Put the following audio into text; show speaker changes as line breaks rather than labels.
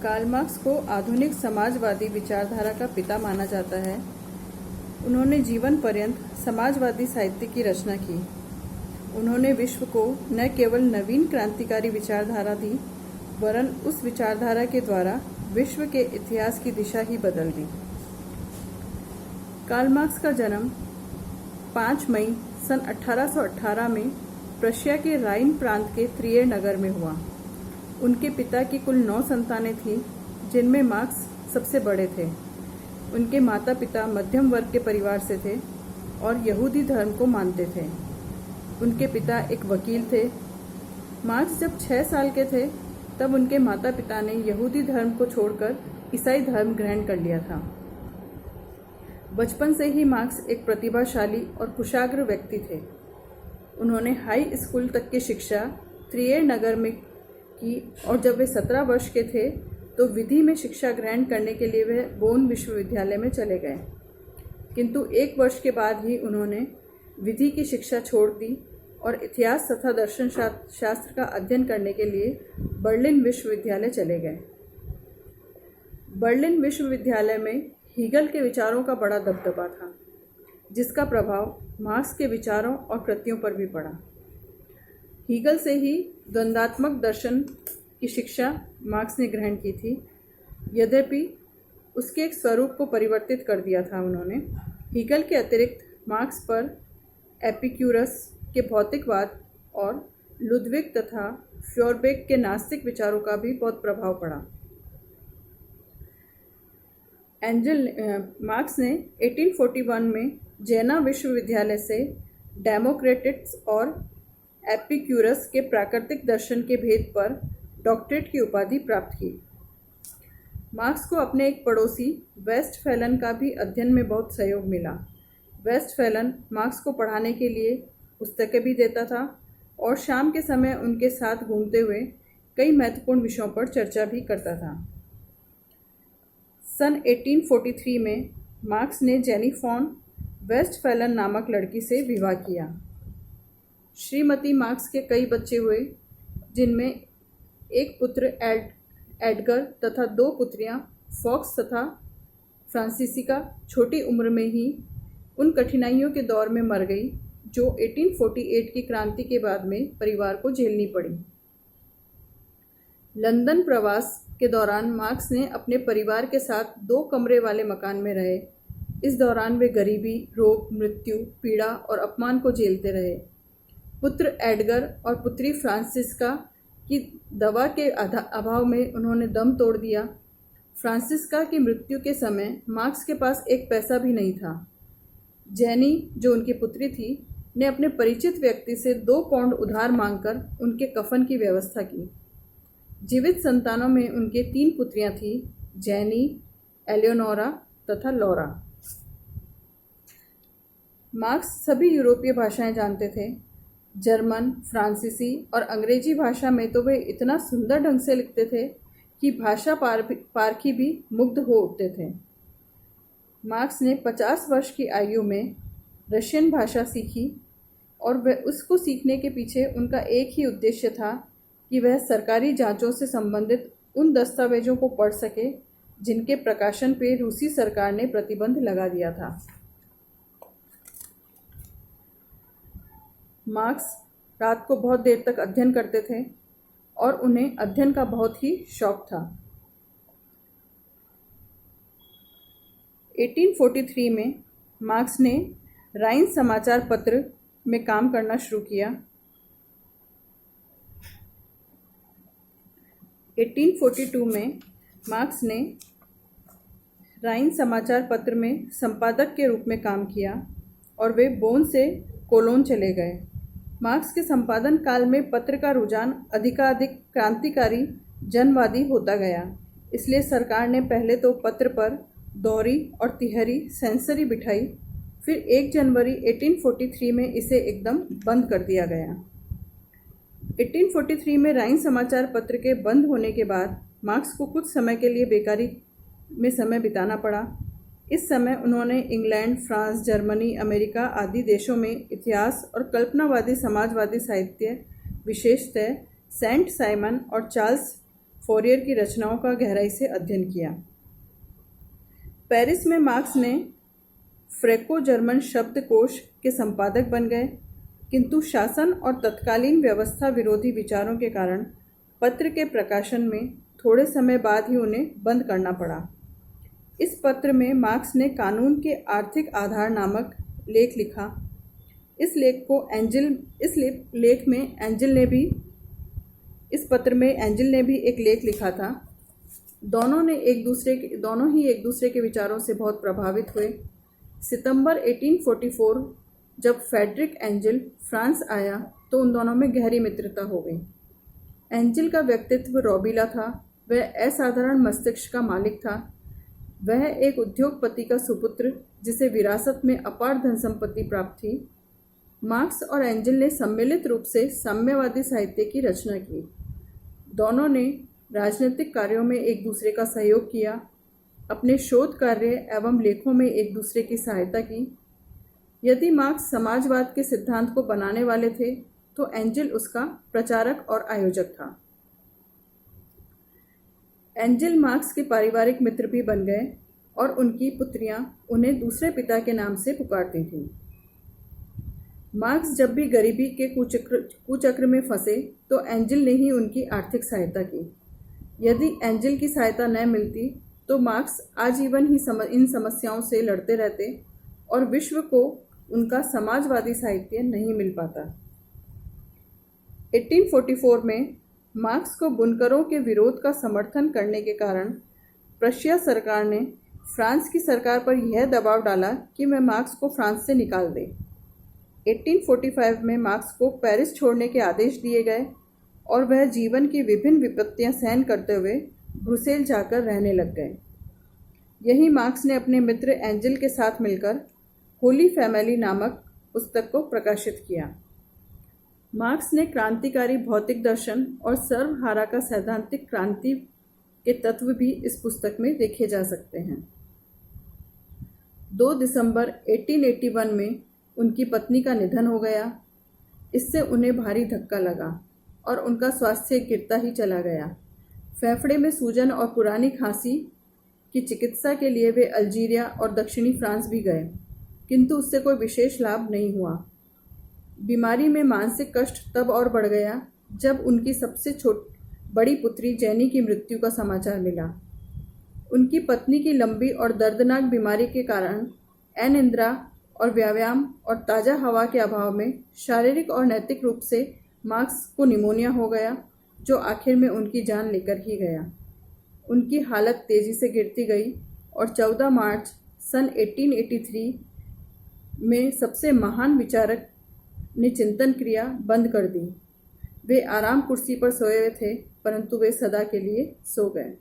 Karl Marx को आधुनिक समाजवादी विचारधारा का पिता माना जाता है। उन्होंने जीवन पर्यंत समाजवादी साहित्य की रचना की। उन्होंने विश्व को न केवल नवीन क्रांतिकारी विचारधारा दी, वरन उस विचारधारा के द्वारा विश्व के इतिहास की दिशा ही बदल दी। कार्ल मार्क्स का जन्म 5 मई सन 1818 में प्रशिया के राइन प्रांत के त्रियर नगर में हुआ। उनके पिता की कुल 9 संतानें थीं, जिनमें मार्क्स सबसे बड़े थे। उनके माता पिता मध्यम वर्ग के परिवार से थे और यहूदी धर्म को मानते थे। उनके पिता एक वकील थे। मार्क्स जब 6 साल के थे तब उनके माता पिता ने यहूदी धर्म को छोड़कर ईसाई धर्म ग्रहण कर लिया था। बचपन से ही मार्क्स एक प्रतिभाशाली और कुशाग्र व्यक्ति थे। उन्होंने हाई स्कूल तक की शिक्षा त्रियर नगर में की और जब वे 17 वर्ष के थे तो विधि में शिक्षा ग्रहण करने के लिए वे बोन विश्वविद्यालय में चले गए, किंतु 1 वर्ष के बाद ही उन्होंने विधि की शिक्षा छोड़ दी और इतिहास तथा दर्शन शास्त्र का अध्ययन करने के लिए बर्लिन विश्वविद्यालय चले गए। बर्लिन विश्वविद्यालय में हीगल के विचारों का बड़ा दबदबा था, जिसका प्रभाव मार्क्स के विचारों और कृतियों पर भी पड़ा। हीगल से ही द्वंद्वात्मक दर्शन की शिक्षा मार्क्स ने ग्रहण की थी, यद्यपि उसके एक स्वरूप को परिवर्तित कर दिया था उन्होंने। हीगल के अतिरिक्त मार्क्स पर एपिक्यूरस के भौतिकवाद और लुडविग तथा फ्योरबेक के नास्तिक विचारों का भी बहुत प्रभाव पड़ा। मार्क्स ने 1841 में जेना विश्वविद्यालय से डेमोक्रेटिक्स और एपिक्यूरस के प्राकृतिक दर्शन के भेद पर डॉक्टरेट की उपाधि प्राप्त की। मार्क्स को अपने एक पड़ोसी वेस्टफैलन का भी अध्ययन में बहुत सहयोग मिला। वेस्टफैलन मार्क्स को पढ़ाने के लिए पुस्तकें भी देता था और शाम के समय उनके साथ घूमते हुए कई महत्वपूर्ण विषयों पर चर्चा भी करता था। सन 1843 में मार्क्स ने जेनी फॉन वेस्टफैलन नामक लड़की से विवाह किया। श्रीमती मार्क्स के कई बच्चे हुए, जिनमें एक पुत्र एडगर तथा 2 पुत्रियां फॉक्स तथा फ्रांसिसिका छोटी उम्र में ही उन कठिनाइयों के दौर में मर गई जो 1848 की क्रांति के बाद में परिवार को झेलनी पड़ी। लंदन प्रवास के दौरान मार्क्स ने अपने परिवार के साथ 2 कमरे वाले मकान में रहे। इस दौरान वे गरीबी, रोग, मृत्यु, पीड़ा और अपमान को झेलते रहे। पुत्र एडगर और पुत्री फ्रांसिस्का की दवा के अभाव में उन्होंने दम तोड़ दिया। फ्रांसिस्का की मृत्यु के समय मार्क्स के पास एक पैसा भी नहीं था। जेनी, जो उनकी पुत्री थी, ने अपने परिचित व्यक्ति से 2 पाउंड उधार मांगकर उनके कफन की व्यवस्था की। जीवित संतानों में उनके 3 पुत्रियां थीं, जेनी, एलियोनोरा तथा लॉरा। मार्क्स सभी यूरोपीय भाषाएं जानते थे। जर्मन, फ्रांसीसी और अंग्रेजी भाषा में तो वे इतना सुंदर ढंग से लिखते थे कि भाषा पारखी भी मुग्ध हो उठते थे। मार्क्स ने 50 वर्ष की आयु में रशियन भाषा सीखी और वह उसको सीखने के पीछे उनका एक ही उद्देश्य था कि वह सरकारी जांचों से संबंधित उन दस्तावेजों को पढ़ सके जिनके प्रकाशन पे रूसी सरकार ने प्रतिबंध लगा दिया था। मार्क्स रात को बहुत देर तक अध्ययन करते थे और उन्हें अध्ययन का बहुत ही शौक था। 1843 में मार्क्स ने राइन समाचार पत्र में काम करना शुरू किया। 1842 में मार्क्स ने राइन समाचार पत्र में संपादक के रूप में काम किया और वे बोन से कोलोन चले गए। मार्क्स के संपादन काल में पत्र का रुझान अधिकाधिक क्रांतिकारी जनवादी होता गया। इसलिए सरकार ने पहले तो पत्र पर दोहरी और तिहरी सेंसरी बिठाई, फिर 1 जनवरी 1843 में इसे एकदम बंद कर दिया गया। 1843 में राइन समाचार पत्र के बंद होने के बाद मार्क्स को कुछ समय के लिए बेकारी में समय बिताना पड़ा। इस समय उन्होंने इंग्लैंड, फ्रांस, जर्मनी, अमेरिका आदि देशों में इतिहास और कल्पनावादी समाजवादी साहित्य, विशेषतः सेंट साइमन और चार्ल्स फोरियर की रचनाओं का गहराई से अध्ययन किया। पेरिस में मार्क्स ने फ्रैंको जर्मन शब्दकोश के संपादक बन गए, किंतु शासन और तत्कालीन व्यवस्था विरोधी विचारों के कारण पत्र के प्रकाशन में थोड़े समय बाद ही उन्हें बंद करना पड़ा। इस पत्र में मार्क्स ने कानून के आर्थिक आधार नामक लेख लिखा। इस पत्र में एंजिल ने भी एक लेख लिखा था। दोनों ही एक दूसरे के विचारों से बहुत प्रभावित हुए। सितंबर 1844 जब फ्रेडरिक एंजिल फ्रांस आया तो उन दोनों में गहरी मित्रता हो गई। एंजिल का व्यक्तित्व रौबीला था। वह असाधारण मस्तिष्क का मालिक था। वह एक उद्योगपति का सुपुत्र जिसे विरासत में अपार धन संपत्ति प्राप्त थी। मार्क्स और एंजिल ने सम्मिलित रूप से साम्यवादी साहित्य की रचना की। दोनों ने राजनीतिक कार्यों में एक दूसरे का सहयोग किया, अपने शोध कार्य एवं लेखों में एक दूसरे की सहायता की। यदि मार्क्स समाजवाद के सिद्धांत को बनाने वाले थे तो एंजिल उसका प्रचारक और आयोजक था। एंजिल मार्क्स के पारिवारिक मित्र भी बन गए और उनकी पुत्रियां उन्हें दूसरे पिता के नाम से पुकारती थीं। मार्क्स जब भी गरीबी के कुचक्र में फंसे तो एंजिल ने ही उनकी आर्थिक सहायता की। यदि एंजिल की सहायता न मिलती तो मार्क्स आजीवन ही इन समस्याओं से लड़ते रहते और विश्व को उनका समाजवादी साहित्य नहीं मिल पाता। 1844 में मार्क्स को बुनकरों के विरोध का समर्थन करने के कारण प्रशिया सरकार ने फ्रांस की सरकार पर यह दबाव डाला कि वह मार्क्स को फ्रांस से निकाल दे। 1845 में मार्क्स को पेरिस छोड़ने के आदेश दिए गए और वह जीवन की विभिन्न विपत्तियां सहन करते हुए ब्रुसेल जाकर रहने लग गए। यही मार्क्स ने अपने मित्र एंजिल के साथ मिलकर होली फैमिली नामक पुस्तक को प्रकाशित किया। मार्क्स ने क्रांतिकारी भौतिक दर्शन और सर्वहारा का सैद्धांतिक क्रांति के तत्व भी इस पुस्तक में देखे जा सकते हैं। 2 दिसंबर 1881 में उनकी पत्नी का निधन हो गया। इससे उन्हें भारी धक्का लगा और उनका स्वास्थ्य गिरता ही चला गया। फेफड़े में सूजन और पुरानी खांसी की चिकित्सा के लिए वे अल्जीरिया और दक्षिणी फ्रांस भी गए, किंतु उससे कोई विशेष लाभ नहीं हुआ। बीमारी में मानसिक कष्ट तब और बढ़ गया जब उनकी सबसे बड़ी पुत्री जेनी की मृत्यु का समाचार मिला। उनकी पत्नी की लंबी और दर्दनाक बीमारी के कारण अनिद्रा और व्यायाम और ताज़ा हवा के अभाव में शारीरिक और नैतिक रूप से मार्क्स को निमोनिया हो गया, जो आखिर में उनकी जान लेकर ही गया। उनकी हालत तेज़ी से गिरती गई और 14 मार्च सन 1883 में सबसे महान विचारक ने चिंतन क्रिया बंद कर दी। वे आराम कुर्सी पर सोए हुए थे, परंतु वे सदा के लिए सो गए।